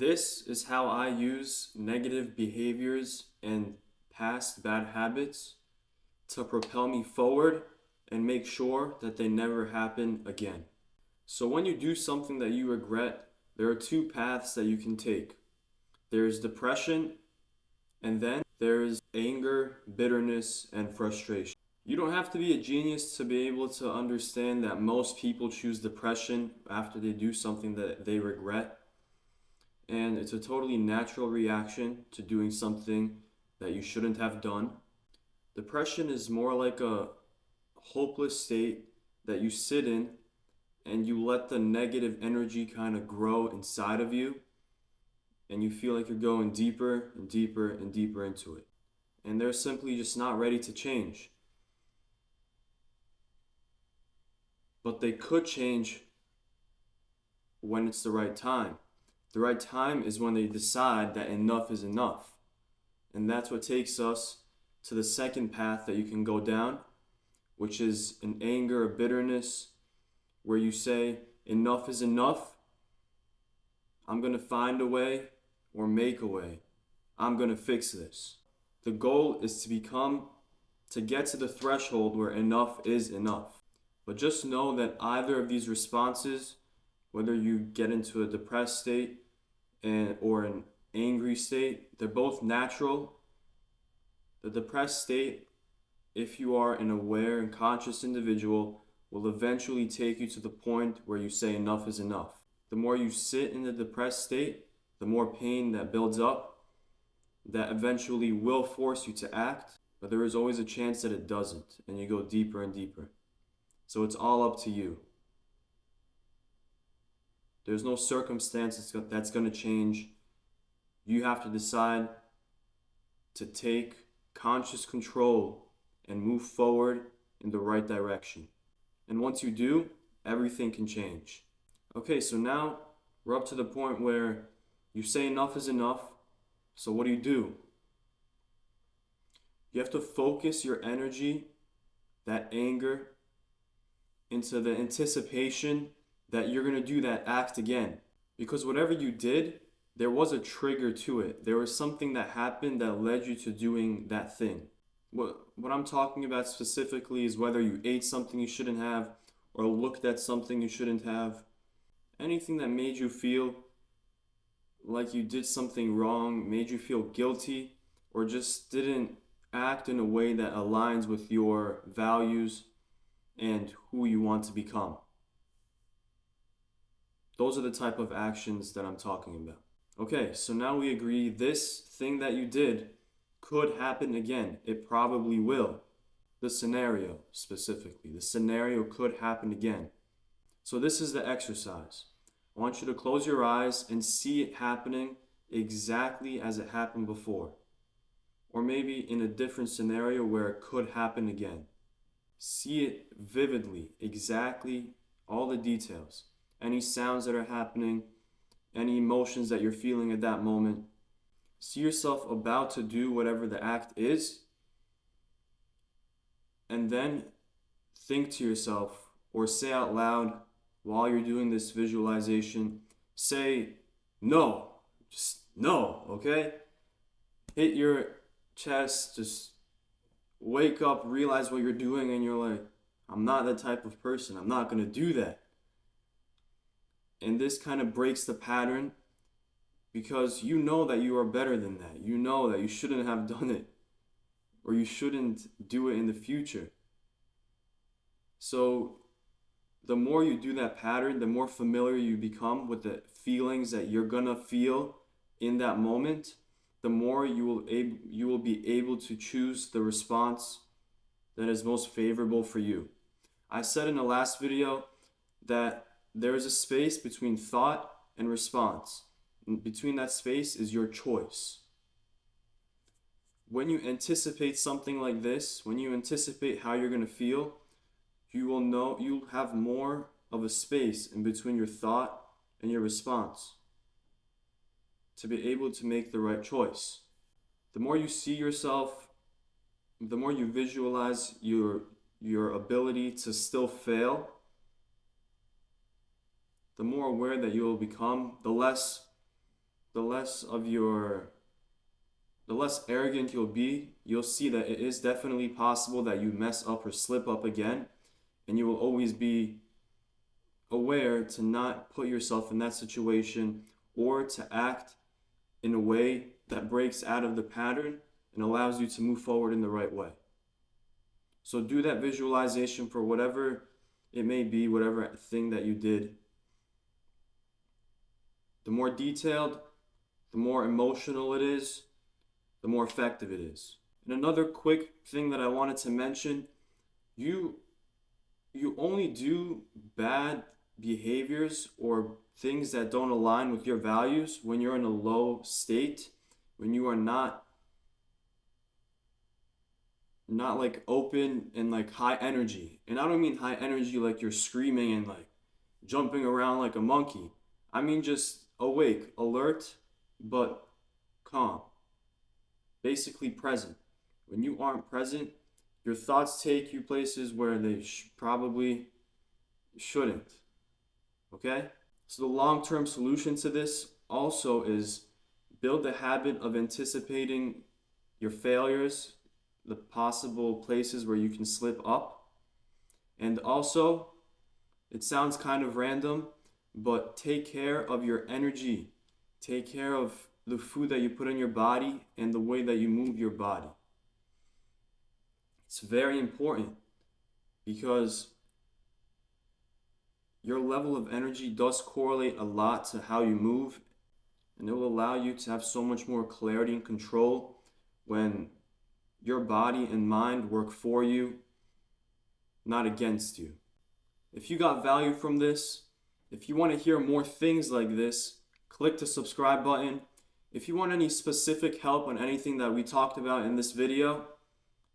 This is how I use negative behaviors and past bad habits to propel me forward and make sure that they never happen again. So, when you do something that you regret, there are two paths that you can take. There's depression, and then there's anger, bitterness, and frustration. You don't have to be a genius to be able to understand that most people choose depression after they do something that they regret. And it's a totally natural reaction to doing something that you shouldn't have done. Depression is more like a hopeless state that you sit in and you let the negative energy kind of grow inside of you, and you feel like you're going deeper and deeper and deeper into it. And they're simply just not ready to change. But they could change when it's the right time. The right time is when they decide that enough is enough. And that's what takes us to the second path that you can go down, which is an anger, a bitterness, where you say, enough is enough. I'm going to find a way or make a way. I'm going to fix this. The goal is to get to the threshold where enough is enough. But just know that either of these responses, whether you get into a depressed state or an angry state, they're both natural. The depressed state, if you are an aware and conscious individual, will eventually take you to the point where you say enough is enough. The more you sit in the depressed state, the more pain that builds up, that eventually will force you to act, but there is always a chance that it doesn't, and you go deeper and deeper. So it's all up to you. There's no circumstance that's going to change. You have to decide to take conscious control and move forward in the right direction. And once you do, everything can change. Okay, so now we're up to the point where you say enough is enough. So what do? You have to focus your energy, that anger, into the anticipation that you're going to do that act again. Because whatever you did, there was a trigger to it. There was something that happened that led you to doing that thing. What I'm talking about specifically is whether you ate something you shouldn't have or looked at something you shouldn't have. Anything that made you feel like you did something wrong, made you feel guilty, or just didn't act in a way that aligns with your values and who you want to become. Those are the type of actions that I'm talking about. Okay, so now we agree this thing that you did could happen again. It probably will. The scenario specifically. The scenario could happen again. So this is the exercise. I want you to close your eyes and see it happening exactly as it happened before. Or maybe in a different scenario where it could happen again. See it vividly, exactly all the details. Any sounds that are happening, any emotions that you're feeling at that moment. See yourself about to do whatever the act is, and then think to yourself or say out loud while you're doing this visualization, say no, just no, okay? Hit your chest, just wake up, realize what you're doing, and you're like, I'm not that type of person. I'm not going to do that. And this kind of breaks the pattern because you know that you are better than that. You know that you shouldn't have done it or you shouldn't do it in the future. So the more you do that pattern, the more familiar you become with the feelings that you're going to feel in that moment, the more you will be able to choose the response that is most favorable for you. I said in the last video that there is a space between thought and response. And between that space is your choice. When you anticipate something like this, when you anticipate how you're going to feel, you will know you'll have more of a space in between your thought and your response to be able to make the right choice. The more you see yourself, the more you visualize your ability to still fail, the more aware that you will become, the less the less arrogant you'll be. You'll see that it is definitely possible that you mess up or slip up again, and you will always be aware to not put yourself in that situation or to act in a way that breaks out of the pattern and allows you to move forward in the right way. So do that visualization for whatever it may be, whatever thing that you did. The more detailed, the more emotional it is, the more effective it is. And another quick thing that I wanted to mention, you only do bad behaviors or things that don't align with your values when you're in a low state, when you are not like open and like high energy. And I don't mean high energy like you're screaming and like jumping around like a monkey. I mean just awake, alert, but calm. Basically present. When you aren't present, your thoughts take you places where they probably shouldn't. Okay? So the long-term solution to this also is build the habit of anticipating your failures, the possible places where you can slip up. And also, it sounds kind of random, but take care of your energy. Take care of the food that you put in your body and the way that you move your body. It's very important because your level of energy does correlate a lot to how you move, and it will allow you to have so much more clarity and control when your body and mind work for you, not against you. If you got value from this, if you want to hear more things like this, click the subscribe button. If you want any specific help on anything that we talked about in this video,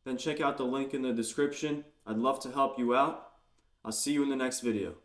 then check out the link in the description. I'd love to help you out. I'll see you in the next video.